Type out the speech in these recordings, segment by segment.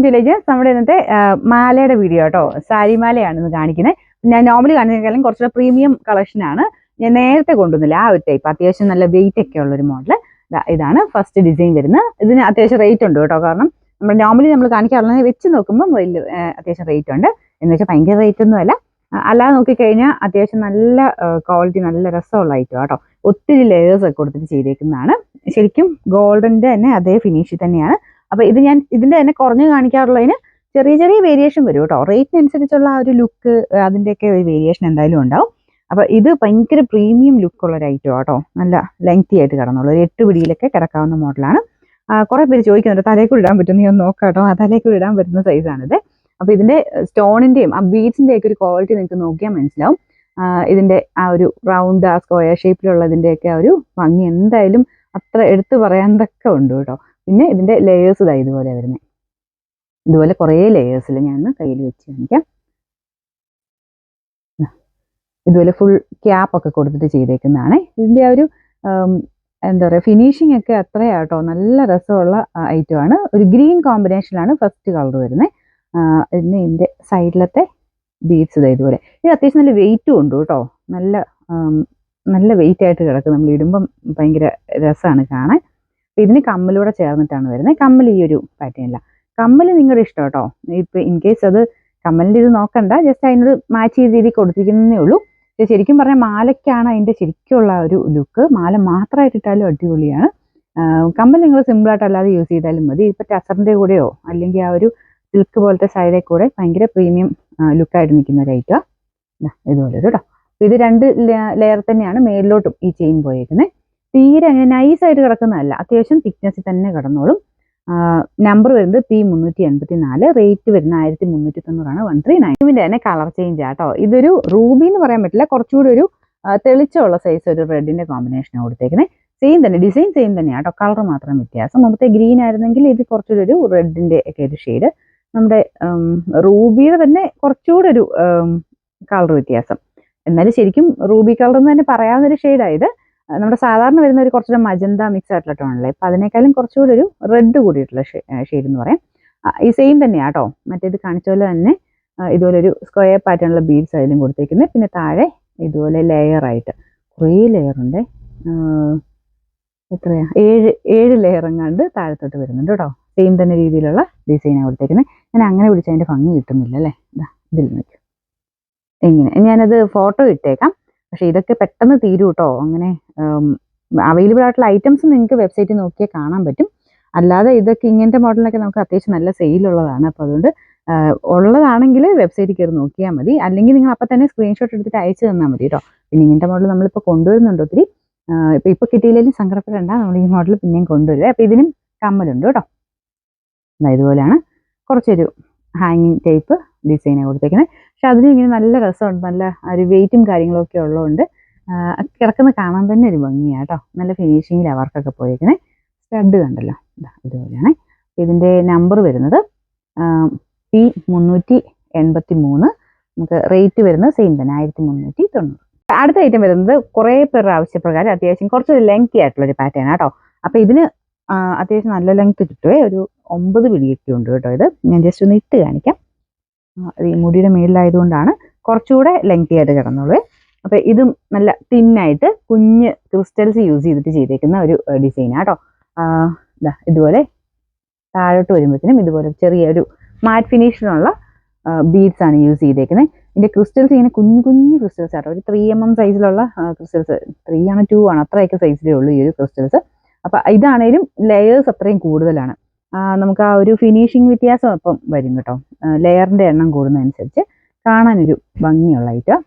Villages നമ്മുടെ ഇന്നത്തെ മാലയുടെ വീഡിയോ കേട്ടോ. സാരി മാലയാണ് ഇന്ന് കാണിക്കുന്നത്. ഞാൻ നോർമലി കാണിക്കുന്നതിനേക്കാളും കുറച്ചുകൂടെ പ്രീമിയം കളക്ഷനാണ്. ഞാൻ നേരത്തെ കൊണ്ടുവന്നില്ല ആ ഒരു ടൈപ്പ്. അത്യാവശ്യം നല്ല വെയിറ്റ് ഒക്കെ ഉള്ളൊരു മോഡൽ. ഇതാണ് ഫസ്റ്റ് ഡിസൈൻ വരുന്നത്. ഇതിന് അത്യാവശ്യം റേറ്റ് ഉണ്ട് കേട്ടോ. കാരണം നമ്മൾ നോർമലി നമ്മൾ കാണിക്കാറുള്ളത് വെച്ച് നോക്കുമ്പോൾ വലിയ അത്യാവശ്യം റേറ്റ് ഉണ്ട്. എന്ന് വെച്ചാൽ ഭയങ്കര റേറ്റ് ഒന്നും അല്ല. അല്ലാതെ നോക്കിക്കഴിഞ്ഞാൽ അത്യാവശ്യം നല്ല ക്വാളിറ്റി, നല്ല രസമുള്ള ഐറ്റം കേട്ടോ. ഒത്തിരി ലെയേഴ്സ് ഒക്കെ കൊടുത്തിട്ട് ചെയ്തേക്കുന്നതാണ്. ശരിക്കും ഗോൾഡൻ്റെ തന്നെ അതേ ഫിനിഷിൽ തന്നെയാണ്. അപ്പൊ ഇത് ഞാൻ ഇതിന്റെ തന്നെ കുറഞ്ഞ് കാണിക്കാറുള്ളതിന് ചെറിയ ചെറിയ വേരിയേഷൻ വരും കേട്ടോ. റേറ്റിനനുസരിച്ചുള്ള ആ ഒരു ലുക്ക്, അതിൻ്റെയൊക്കെ ഒരു വേരിയേഷൻ എന്തായാലും ഉണ്ടാവും. അപ്പൊ ഇത് ഭയങ്കര പ്രീമിയം ലുക്കുള്ള ഒരു ഐറ്റം കേട്ടോ. നല്ല ലെങ്തി ആയിട്ട് കിടന്നുള്ളൂ. ഒരു 8 പിടിയിലൊക്കെ കിടക്കാവുന്ന മോഡലാണ്. കുറെ പേര് ചോദിക്കുന്നുണ്ട് തലേക്കൂടി ഇടാൻ പറ്റും, നീ ഒന്ന് നോക്കാം കേട്ടോ. ആ തലേക്കൂടി ഇടാൻ പറ്റുന്ന സൈസാണിത്. അപ്പൊ ഇതിന്റെ സ്റ്റോണിന്റെയും ആ ബീഡ്സിന്റെ ഒക്കെ ഒരു ക്വാളിറ്റി നിങ്ങൾക്ക് നോക്കിയാൽ മനസ്സിലാവും. ഇതിന്റെ ആ ഒരു റൗണ്ട്, ആ സ്ക്വയർ ഷേപ്പിലുള്ളതിന്റെയൊക്കെ ആ ഒരു ഭംഗി എന്തായാലും അത്ര എടുത്തു പറയാനൊക്കെ ഉണ്ട് കേട്ടോ. പിന്നെ ഇതിന്റെ ലെയേഴ്സ് ഇതാ ഇതുപോലെ വരുന്നത്. ഇതുപോലെ കുറേ ലെയേഴ്സിൽ ഞാൻ കയ്യിൽ വെച്ച് കാണിക്കാം. ഇതുപോലെ ഫുൾ ക്യാപ്പ് ഒക്കെ കൊടുത്തിട്ട് ചെയ്തേക്കുന്നതാണ്. ഇതിന്റെ ആ ഒരു എന്താ പറയുക, ഫിനിഷിംഗ് ഒക്കെ അത്രയാട്ടോ. നല്ല രസമുള്ള ഐറ്റമാണ്. ഒരു ഗ്രീൻ കോമ്പിനേഷനിലാണ് ഫസ്റ്റ് കളർ വരുന്നത്. പിന്നെ ഇതിന്റെ സൈഡിലത്തെ ബീഡ്സ് ഇതാ ഇതുപോലെ. ഇത് അത്യാവശ്യം നല്ല വെയിറ്റും ഉണ്ട് കേട്ടോ. നല്ല വെയിറ്റ് ആയിട്ട് കിടക്കും. നമ്മൾ ഇടുമ്പം ഭയങ്കര രസമാണ് കാണാൻ. ഇതിന് കമ്മലൂടെ ചേർന്നിട്ടാണ് വരുന്നത്. കമ്മൽ ഈ ഒരു പാറ്റേണില്ല. കമ്മൽ നിങ്ങളുടെ ഇഷ്ടം കേട്ടോ. ഇപ്പം ഇൻ കേസ് അത് കമ്മലിൻ്റെ ഇത് നോക്കണ്ട, ജസ്റ്റ് അതിനോട് മാച്ച് ചെയ്ത രീതിയിൽ കൊടുത്തിരിക്കുന്നതേ ഉള്ളൂ. ശരിക്കും പറഞ്ഞാൽ മാലയ്ക്കാണ് അതിൻ്റെ ശരിക്കുള്ള ഒരു ലുക്ക്. മാല മാത്രമായിട്ട് ഇട്ടാലും അടിപൊളിയാണ്. കമ്മൽ നിങ്ങൾ സിമ്പിളായിട്ട് അല്ലാതെ യൂസ് ചെയ്താലും മതി. ഇപ്പം ടസറിൻ്റെ കൂടെയോ അല്ലെങ്കിൽ ആ ഒരു സിൽക്ക് പോലത്തെ സൈഡിൽ കൂടെ ഭയങ്കര പ്രീമിയം ലുക്കായിട്ട് നിൽക്കുന്ന ഒരു ഐറ്റം ഇതുപോലെ കേട്ടോ. ഇത് 2 ലെയർ തന്നെയാണ് മേളിലോട്ടും ഈ ചെയിൻ പോയേക്കുന്നത്. തീരെ അങ്ങനെ നൈസായിട്ട് കിടക്കുന്നതല്ല, അത്യാവശ്യം തിക്നെസ്സിൽ തന്നെ കിടന്നോളും. നമ്പർ വരുന്നത് P384, റേറ്റ് വരുന്നത് 1390 139. ഇതിന്റെ തന്നെ കളർ ചേഞ്ച് ആട്ടോ. ഇതൊരു റൂബി എന്ന് പറയാൻ പറ്റില്ല, കുറച്ചുകൂടി ഒരു തെളിച്ചമുള്ള സൈസ് ഒരു റെഡിന്റെ കോമ്പിനേഷനാണ് കൊടുത്തേക്കുന്നത്. സെയിം തന്നെ, ഡിസൈൻ സെയിം തന്നെയാണ് കേട്ടോ, കളർ മാത്രം വ്യത്യാസം. മുമ്പത്തെ ഗ്രീൻ ആയിരുന്നെങ്കിൽ ഇത് കുറച്ചുകൂടി ഒരു റെഡിന്റെ ഒക്കെ ഒരു ഷെയ്ഡ്. നമ്മുടെ റൂബിയുടെ തന്നെ കുറച്ചുകൂടി ഒരു കളർ വ്യത്യാസം. എന്നാലും ശരിക്കും റൂബി കളർ എന്ന് തന്നെ പറയാവുന്ന ഒരു ഷെയ്ഡായത്. നമ്മുടെ സാധാരണ വരുന്ന ഒരു കുറച്ചുകൂടെ മജന്ത മിക്സ് ആയിട്ടുള്ള ടോണല്ലേ. അപ്പം അതിനേക്കാളും കുറച്ചുകൂടി ഒരു റെഡ് കൂടിയിട്ടുള്ള ഷെയ്ഡ് എന്ന് പറയാം. ഈ സെയിം തന്നെയാണ് കേട്ടോ. മറ്റേത് കാണിച്ച പോലെ തന്നെ ഇതുപോലെ ഒരു സ്ക്വയർ പാറ്റേണുള്ള ബീഡ്സ് അതിലും കൊടുത്തേക്കുന്നത്. പിന്നെ താഴെ ഇതുപോലെ ലെയറായിട്ട് കുറേ ലെയറുണ്ട്. എത്രയാ, 7 ലെയർ എങ്ങാണ്ട് താഴത്തോട്ട് വരുന്നുണ്ട് കേട്ടോ. സെയിം തന്നെ രീതിയിലുള്ള ഡിസൈനാണ് കൊടുത്തേക്കുന്നത്. ഞാൻ അങ്ങനെ പിടിച്ച് അതിൻ്റെ ഭംഗി കിട്ടുന്നില്ല അല്ലേ. ഇതിൽ നിൽക്കും എങ്ങനെ, ഞാനത് ഫോട്ടോ ഇട്ടേക്കാം. പക്ഷെ ഇതൊക്കെ പെട്ടെന്ന് തീരും കേട്ടോ. അങ്ങനെ അവൈലബിൾ ആയിട്ടുള്ള ഐറ്റംസ് നിങ്ങൾക്ക് വെബ്സൈറ്റിൽ നോക്കിയാൽ കാണാൻ പറ്റും. അല്ലാതെ ഇതൊക്കെ ഇങ്ങനത്തെ മോഡലിനൊക്കെ നമുക്ക് അത്യാവശ്യം നല്ല സെയിലുള്ളതാണ്. അപ്പോൾ അതുകൊണ്ട് ഉള്ളതാണെങ്കിൽ വെബ്സൈറ്റിൽ കയറി നോക്കിയാൽ മതി. അല്ലെങ്കിൽ നിങ്ങൾ അപ്പം തന്നെ സ്ക്രീൻഷോട്ട് എടുത്തിട്ട് അയച്ചു തന്നാൽ മതി കേട്ടോ. പിന്നെ ഇങ്ങനത്തെ മോഡൽ നമ്മളിപ്പോൾ കൊണ്ടുവരുന്നുണ്ട് ഒത്തിരി. ഇപ്പോൾ കിട്ടിയില്ലെങ്കിലും സങ്കടപ്പെടേണ്ട, നമ്മൾ ഈ മോഡൽ പിന്നെയും കൊണ്ടുവരിക. അപ്പോൾ ഇതിനും കമ്മലുണ്ട് കേട്ടോ. ഇതുപോലെയാണ് കുറച്ചൊരു ഹാങ്ങിങ് ടൈപ്പ് ഡിസൈനാണ് കൊടുത്തേക്കുന്നത്. പക്ഷെ അതിന് ഇങ്ങനെ നല്ല രസമുണ്ട്. നല്ല ഒരു വെയിറ്റും കാര്യങ്ങളൊക്കെ ഉള്ളതുകൊണ്ട് കിടക്കുന്ന കാണാൻ തന്നെ ഒരു ഭംഗിയാണ് കേട്ടോ. നല്ല ഫിനിഷിങ്ങിലാണ് വർക്കൊക്കെ പോയിരിക്കുന്നത്. സ്റ്റഡ് കണ്ടല്ലോ, ഇതുപോലെയാണ്. ഇതിൻ്റെ നമ്പർ വരുന്നത് P383. നമുക്ക് റേറ്റ് വരുന്നത് സെയിം തന്നെ 1390. അടുത്ത ഐറ്റം വരുന്നത് കുറേ പേർ ആവശ്യപ്രകാരം അത്യാവശ്യം കുറച്ചൊരു ലെങ്തി ആയിട്ടുള്ളൊരു പാറ്റേൺ കേട്ടോ. അപ്പം ഇതിന് അത്യാവശ്യം നല്ല ലെങ്ത് കിട്ടുമേ. ഒരു 9 പിടിയൊക്കെ ഉണ്ട് കേട്ടോ. ഇത് ഞാൻ ജസ്റ്റ് ഒന്ന് ഇട്ട് കാണിക്കാം. ഈ മുടിയുടെ മേളിലായതുകൊണ്ടാണ് കുറച്ചുകൂടെ ലെങ്തി ആയിട്ട് കിടന്നുള്ളൂ. അപ്പം ഇതും നല്ല തിന്നായിട്ട് കുഞ്ഞ് ക്രിസ്റ്റൽസ് യൂസ് ചെയ്തിട്ട് ചെയ്തേക്കുന്ന ഒരു ഡിസൈനാണ് കേട്ടോ. ഇതുപോലെ താഴോട്ട് വരുമ്പോഴത്തേനും ഇതുപോലെ ചെറിയൊരു മാറ്റ് ഫിനിഷിനുള്ള ബീഡ്സ് ആണ് യൂസ് ചെയ്തേക്കുന്നത്. ഇതിൻ്റെ ക്രിസ്റ്റൽസ് ഇങ്ങനെ കുഞ്ഞു കുഞ്ഞു ക്രിസ്റ്റൽസ് ആട്ടോ. ഒരു 3mm സൈസിലുള്ള ക്രിസ്റ്റൽസ്, 3 ആണോ 2 ആണോ അത്രയൊക്കെ സൈസിലേ ഉള്ളൂ ഈ ഒരു ക്രിസ്റ്റൽസ്. അപ്പം ഇതാണേലും ലെയേഴ്സ് അത്രയും കൂടുതലാണ്. നമുക്ക് ആ ഒരു ഫിനിഷിങ് വ്യത്യാസം അപ്പം വരും കേട്ടോ. ലെയറിൻ്റെ എണ്ണം കൂടുന്നതനുസരിച്ച് കാണാനൊരു ഭംഗിയുള്ള ഐറ്റം.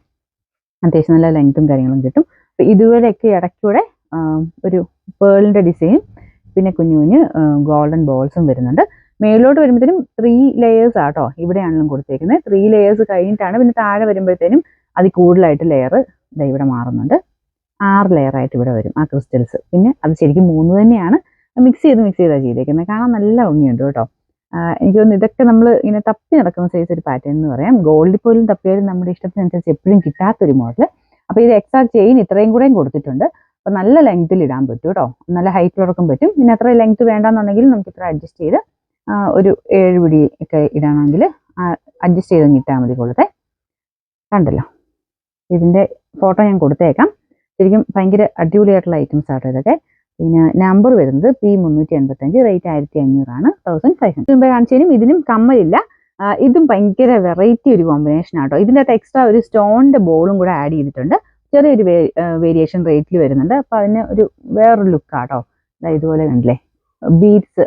അത്യാവശ്യം നല്ല ലെങ്ത്തും കാര്യങ്ങളും കിട്ടും. അപ്പം ഇതുപോലെയൊക്കെ ഇടയ്ക്കൂടെ ഒരു പേളിൻ്റെ ഡിസൈനും പിന്നെ കുഞ്ഞു കുഞ്ഞ് ഗോൾഡൻ ബോൾസും വരുന്നുണ്ട്. മേലോട്ട് വരുമ്പോഴത്തേനും 3 ലെയേഴ്സ് ആട്ടോ ഇവിടെയാണെങ്കിലും കൊടുത്തേക്കുന്നത്. 3 ലെയേഴ്സ് കഴിഞ്ഞിട്ടാണ് പിന്നെ താഴെ വരുമ്പോഴത്തേനും അതിൽ കൂടുതലായിട്ട് ലെയർ ഇവിടെ മാറുന്നുണ്ട്. 6 ലെയറായിട്ട് ഇവിടെ വരും ആ ക്രിസ്റ്റൽസ്. പിന്നെ അത് ശരിക്കും 3 തന്നെയാണ്. മിക്സ് ചെയ്താണ് ചെയ്തേക്കുന്നത്. കാണാൻ നല്ല ഭംഗിയുണ്ട് കേട്ടോ. എനിക്ക് തോന്നുന്നു ഇതൊക്കെ നമ്മൾ ഇങ്ങനെ തപ്പി നടക്കുന്ന സൈസ് ഒരു പാറ്റേൺ എന്ന് പറയാം. ഗോൾഡിൽ പോലും തപ്പിയാലും നമ്മുടെ ഇഷ്ടത്തിനനുസരിച്ച് എപ്പോഴും കിട്ടാത്തൊരു മോഡൽ. അപ്പോൾ ഇത് എക്സ്ട്രാ ചെയിൻ ഇത്രയും കൂടെയും കൊടുത്തിട്ടുണ്ട്. അപ്പോൾ നല്ല ലെങ്ത്തിൽ ഇടാൻ പറ്റും കേട്ടോ. നല്ല ഹൈറ്റുള്ളവർക്കും പറ്റും. പിന്നെ അത്ര ലെങ്ത് വേണ്ടാന്നുണ്ടെങ്കിൽ നമുക്ക് ഇത്ര അഡ്ജസ്റ്റ് ചെയ്ത് ഒരു 7 പിടി ഒക്കെ ഇടണമെങ്കിൽ അഡ്ജസ്റ്റ് ചെയ്ത് ഇട്ടാൽ മതി കൊടുത്തേ. കണ്ടല്ലോ, ഇതിൻ്റെ ഫോട്ടോ ഞാൻ കൊടുത്തേക്കാം. ശരിക്കും ഭയങ്കര അടിപൊളിയായിട്ടുള്ള ഐറ്റംസ് ആട്ടോ ഇതൊക്കെ. പിന്നെ നമ്പർ വരുന്നത് P385, റേറ്റ് 1500 1500. മുമ്പേ കാണിച്ചതിനും ഇതിനും കമ്മലില്ല. ഇതും ഭയങ്കര വെറൈറ്റി ഒരു കോമ്പിനേഷൻ ആട്ടോ. ഇതിൻ്റെ അകത്ത് എക്സ്ട്രാ ഒരു സ്റ്റോണിൻ്റെ ബോളും കൂടെ ആഡ് ചെയ്തിട്ടുണ്ട്. ചെറിയൊരു വേരിയേഷൻ റേറ്റിൽ വരുന്നുണ്ട്. അപ്പോൾ അതിന് ഒരു വേറൊരു ലുക്കാട്ടോ. ഇതുപോലെ കണ്ടില്ലേ, ബീഡ്സ്,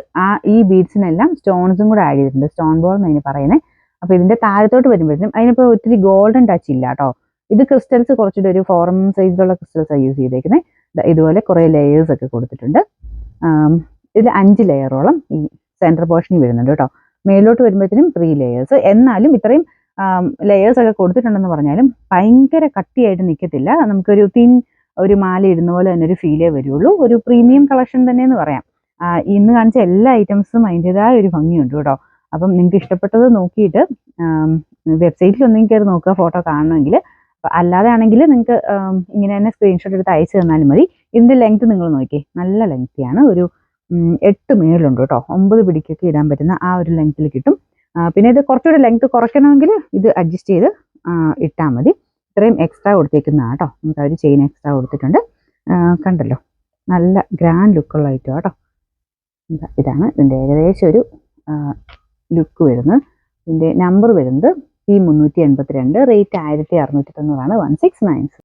ഈ ബീഡ്സിനെല്ലാം സ്റ്റോൺസും കൂടെ ആഡ് ചെയ്തിട്ടുണ്ട്. സ്റ്റോൺ ബോൾ എന്ന് അതിന് പറയുന്നത്. അപ്പോൾ ഇതിൻ്റെ താഴത്തോട്ട് വരുമ്പോഴത്തേനും അതിനിപ്പോൾ ഒത്തിരി ഗോൾഡൻ ടച്ച് ഇല്ല കേട്ടോ. ഇത് ക്രിസ്റ്റൽസ് കുറച്ചുകൂടി ഒരു ഫോറം സൈസിലുള്ള ക്രിസ്റ്റൽസാണ് യൂസ് ചെയ്തേക്കുന്നത്. ഇതുപോലെ കുറേ ലെയേഴ്സ് ഒക്കെ കൊടുത്തിട്ടുണ്ട്. ഇതിൽ 5 ലെയറോളം ഈ സെൻറ്റർ പോർഷനിൽ വരുന്നുണ്ട് കേട്ടോ. മേലോട്ട് വരുമ്പോഴത്തേനും 3 ലെയേഴ്സ്. എന്നാലും ഇത്രയും ലെയേഴ്സ് ഒക്കെ കൊടുത്തിട്ടുണ്ടെന്ന് പറഞ്ഞാലും ഭയങ്കര കട്ടിയായിട്ട് നിൽക്കത്തില്ല. നമുക്കൊരു ഒരു മാല ഇടുന്ന പോലെ തന്നെ ഒരു ഫീലേ വരുള്ളൂ. ഒരു പ്രീമിയം കളക്ഷൻ തന്നെയെന്ന് പറയാം. ഇന്ന് കാണിച്ച എല്ലാ ഐറ്റംസും അതിൻ്റെതായ ഒരു ഭംഗിയുണ്ട് കേട്ടോ. അപ്പം നിങ്ങൾക്ക് ഇഷ്ടപ്പെട്ടത് നോക്കിയിട്ട് വെബ്സൈറ്റിൽ ഒന്നും കയറി നോക്കുക ഫോട്ടോ കാണണമെങ്കിൽ. അല്ലാതെ ആണെങ്കിൽ നിങ്ങൾക്ക് ഇങ്ങനെ തന്നെ സ്ക്രീൻഷോട്ട് എടുത്ത് അയച്ചു തന്നാലും മതി. ഇതിൻ്റെ ലെങ്ത് നിങ്ങൾ നോക്കിയേ, നല്ല ലെങ്തിയാണ്. ഒരു 8 മേളുണ്ട് കേട്ടോ. 9 പിടിക്കൊക്കെ ഇടാൻ പറ്റുന്ന ആ ഒരു ലെങ്ത്തിൽ കിട്ടും. പിന്നെ ഇത് കുറച്ചുകൂടെ ലെങ്ത് കുറയ്ക്കണമെങ്കിൽ ഇത് അഡ്ജസ്റ്റ് ചെയ്ത് ഇട്ടാൽ മതി. ഇത്രയും എക്സ്ട്രാ കൊടുത്തേക്കുന്നതാണ് കേട്ടോ. നമുക്ക് അവർ ചെയിൻ എക്സ്ട്രാ കൊടുത്തിട്ടുണ്ട്. കണ്ടല്ലോ, നല്ല ഗ്രാൻഡ് ലുക്കുള്ള ഐറ്റം കേട്ടോ. ഇതാണ് ഇതിൻ്റെ ഏകദേശം ഒരു ലുക്ക് വരുന്നത്. ഇതിൻ്റെ നമ്പർ വരുന്നത് P382, റേറ്റ് 1690 1696.